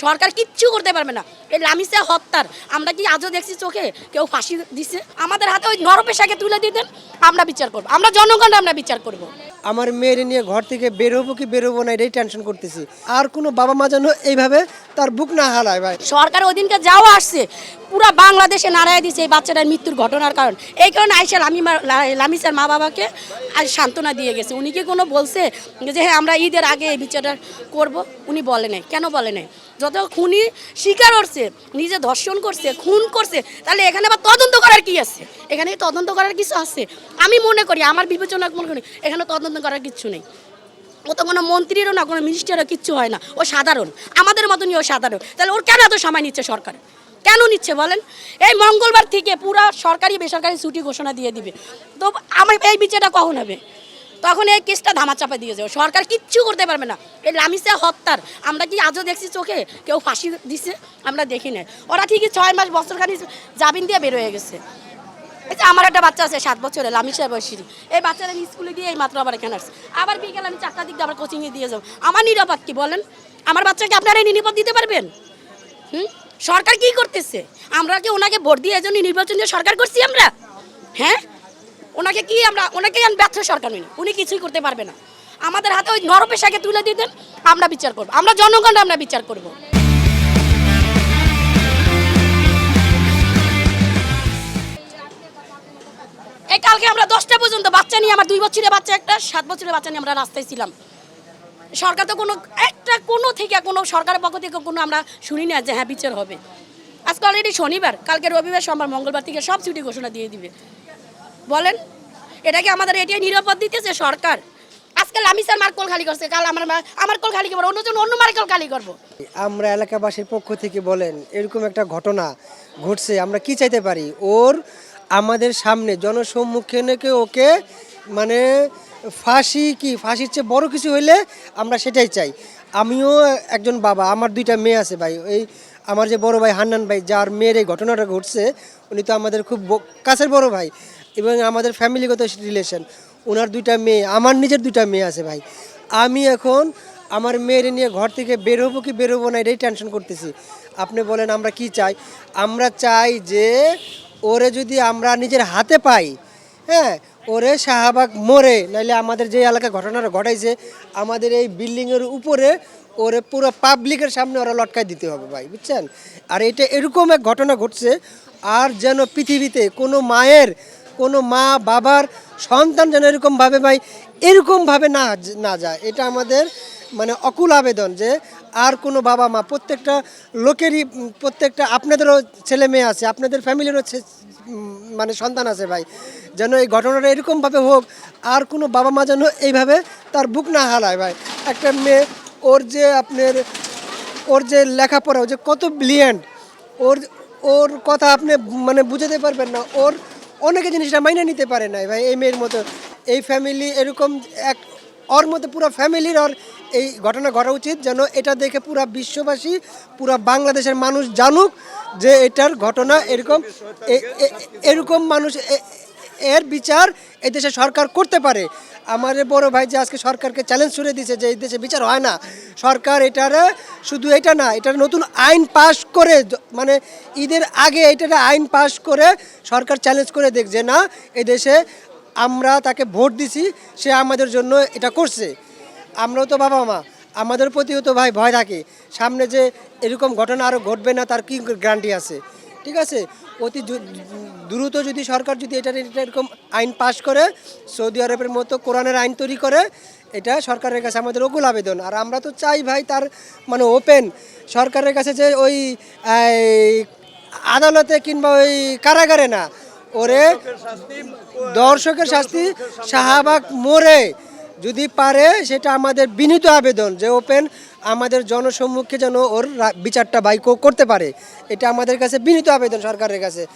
সরকার কিচ্ছু করতে পারবে না। এই লামিসা হত্যার আমরা কি আজও দেখছি চোখে কেউ ফাঁসি দিচ্ছে? আমাদের হাতে ওই নরপেশাকে তুলে দিতেন, আমরা বিচার করবো, আমরা জনগণ আমরা বিচার করব। আমার মেয়ের নিয়ে ঘর থেকে বের হবো কি বের হবো না এটাই টেনশন করতেছি। আর কোনো বাবা মা যেন এইভাবে তার বুক না হারায় ভাই। সরকার ওদিনকে যাওয়া আসছে পুরো বাংলাদেশে নাড়ায় দিচ্ছে এই বাচ্চাটার মৃত্যুর ঘটনার কারণ। এই কারণে আইসা লামিসার মা বাবাকে আজ সান্ত্বনা দিয়ে গেছে। উনি কি কোনো বলছে যে হ্যাঁ আমরা ঈদের আগে এই বিচারটা করব? উনি বলে নাই। কেন বলে নাই? যত খুনি স্বীকার করছে, নিজে ধর্ষণ করছে, খুন করছে, তাহলে এখানে আবার তদন্ত করার কি আছে? এখানে তদন্ত করার কিছু আছে? আমি মনে করি, আমার বিবেচনা মনে করি এখানে তদন্ত করার কিছু নেই। ও তো কোনো মন্ত্রীরও না, কোনো মিনিস্টারও কিচ্ছু হয় না, ও সাধারণ, আমাদের মতনই ও সাধারণ। তাহলে ওর কেন এত সময় নিচ্ছে সরকার? কেন নিচ্ছে বলেন? এই মঙ্গলবার থেকে পুরো সরকারি বেসরকারি ছুটি ঘোষণা দিয়ে দিবে, তো আমার এই বিচারটা কখন হবে? তখন এই কেসটা ধামাচাপা দিয়ে যাবে, সরকার কিচ্ছু করতে পারবে না। এই লামিসা হত্যার আমরা কি আজও দেখছি চোখে কেউ ফাঁসি দিচ্ছে? আমরা দেখি না। ওরা ঠিকই 6 মাস বছরখানি জামিন দিয়ে বের হয়ে গেছে। এই যে আমার একটা বাচ্চা আছে 7 বছরের, লামিসা বয়সী, এই বাচ্চারা স্কুলে দিয়ে এই মাত্র আবার এখানে আসছে, আবার বিকেল আমি 4টার দিকে আবার কোচিংয়ে দিয়ে যাবো। আমার নিরাপদ কি বলেন? আমার বাচ্চাকে আপনারা এই নিরাপদ দিতে পারবেন? সরকার কি করতেছে? আমরা কি ওনাকে ভোট দিয়ে এজন্য নির্বাচনীয় সরকার করছি আমরা? হ্যাঁ, ওনাকে কি আমরা ওনাকে ব্যর্থ সরকার নই, উনি কিছুই করতে পারবে না। আমাদের হাতে ওই নরপেশাকে তুলে দিতেন, আমরা বিচার করবো, আমরা জনগণ আমরা বিচার করব। এই কালকে আমরা 10টা পর্যন্ত বাচ্চা নিয়ে, আমার 2 বছরের বাচ্চা একটা, 7 বছরের বাচ্চা নিয়ে আমরা রাস্তায় ছিলাম। সরকার তো কোনো থেকে কোনো সরকারের পক্ষ থেকে কোনো আমরা শুনি না যে হ্যাঁ বিচার হবে। আজকে অলরেডি শনিবার, কালকে রবিবার, সোমবার, মঙ্গলবার থেকে সব ছুটি ঘোষণা দিয়ে দিবে। বলেন এটা কি আমাদের এটাই নিরাপদ দিতেছে সরকার? আজকে লামিসার মার কোল খালি করছে, কাল আমার কোল খালি করবো, অন্য মার কোল খালি করবো। আমরা এলাকাবাসীর পক্ষ থেকে বলেন এরকম একটা ঘটনা ঘটছে, আমরা কি চাইতে পারি? ওর আমাদের সামনে জনসম্মুখে ওকে মানে ফাঁসির চেয়ে বড় কিছু হইলে আমরা সেটাই চাই। আমিও একজন বাবা, আমার 2টা মেয়ে আছে ভাই। এই আমার যে বড় ভাই হান্নান ভাই, যার মেয়ের এই ঘটনাটা ঘটছে, উনি তো আমাদের খুব কাছের বড় ভাই এবং আমাদের ফ্যামিলিগত রিলেশন। ওনার 2টা মেয়ে, আমার নিজের 2টা মেয়ে আছে ভাই। আমি এখন আমার মেয়ের নিয়ে ঘর থেকে বের হবো কি বের হবো না এটাই টেনশন করতেছি। আপনি বলেন আমরা কি চাই? আমরা চাই যে ওরে যদি আমরা নিজের হাতে পাই, হ্যাঁ, ওরে শাহবাগ মোড়ে, নাইলে আমাদের যে এলাকায় ঘটনাটা ঘটাইছে আমাদের এই বিল্ডিংয়ের উপরে ওরে পুরো পাবলিকের সামনে ওরা লটকায় দিতে হবে ভাই, বুঝছেন? আর এটা এরকম এক ঘটনা ঘটছে, আর যেন পৃথিবীতে কোনো মা বাবার সন্তান যেন এরকমভাবে ভাই এরকমভাবে না যায়। এটা আমাদের মানে অকুল আবেদন যে আর কোনো বাবা মা, প্রত্যেকটা লোকেরই, প্রত্যেকটা আপনাদেরও ছেলে মেয়ে আছে, আপনাদের ফ্যামিলিরও মানে সন্তান আছে ভাই, যেন এই ঘটনাটা এরকমভাবে হোক আর কোনো বাবা মা যেন এইভাবে তার বুক না হারায় ভাই। একটা মেয়ে, ওর যে লেখাপড়া, ও যে কত ব্রিলিয়ান্ট, ওর কথা আপনি মানে বুঝাতে পারবেন না। অনেকে জিনিসটা মাইনে নিতে পারে না ভাই। এই মেয়ের মতো এই ফ্যামিলি এরকম ওর মতো পুরো ফ্যামিলির ওর এই ঘটনা ঘটা উচিত, যেন এটা দেখে পুরা বিশ্ববাসী, পুরা বাংলাদেশের মানুষ জানুক যে এটার ঘটনা এরকম মানুষ এর বিচার এই দেশে সরকার করতে পারে। আমার বড় ভাই যে আজকে সরকারকে চ্যালেঞ্জ করে দিয়েছে যে এই দেশে বিচার হয় না, সরকার এটারে শুধু এটা না, এটার নতুন আইন পাশ করে, মানে ঈদের আগে এটার আইন পাশ করে সরকার চ্যালেঞ্জ করে দেখ যে না, এই দেশে আমরা তাকে ভোট দিছি, সে আমাদের জন্য এটা করছে। আমরাও তো বাবা মা, আমাদের প্রতিও তো ভাই ভয় থাকে, সামনে যে এরকম ঘটনা আরও ঘটবে না তার কি গ্যারান্টি আছে? ঠিক আছে, অতি দ্রুত যদি সরকার যদি এটা এরকম আইন পাশ করে, সৌদি আরবের মতো কোরআনের আইন তৈরি করে, এটা সরকারের কাছে আমাদের অকুল আবেদন। আর আমরা তো চাই ভাই তার মানে ওপেন সরকারের কাছে যে ওই আদালতে কিংবা ওই কারাগারে না, ওরে দর্শকের শাস্তি শাহবাগ মোড়ে যদি পারে, সেটা আমাদের বিনীত আবেদন যে ওপেন আমাদের জনসম্মুখে যেন ওর বিচারটা বাইক করতে পারে। এটা আমাদের কাছে বিনীত আবেদন সরকারের কাছে।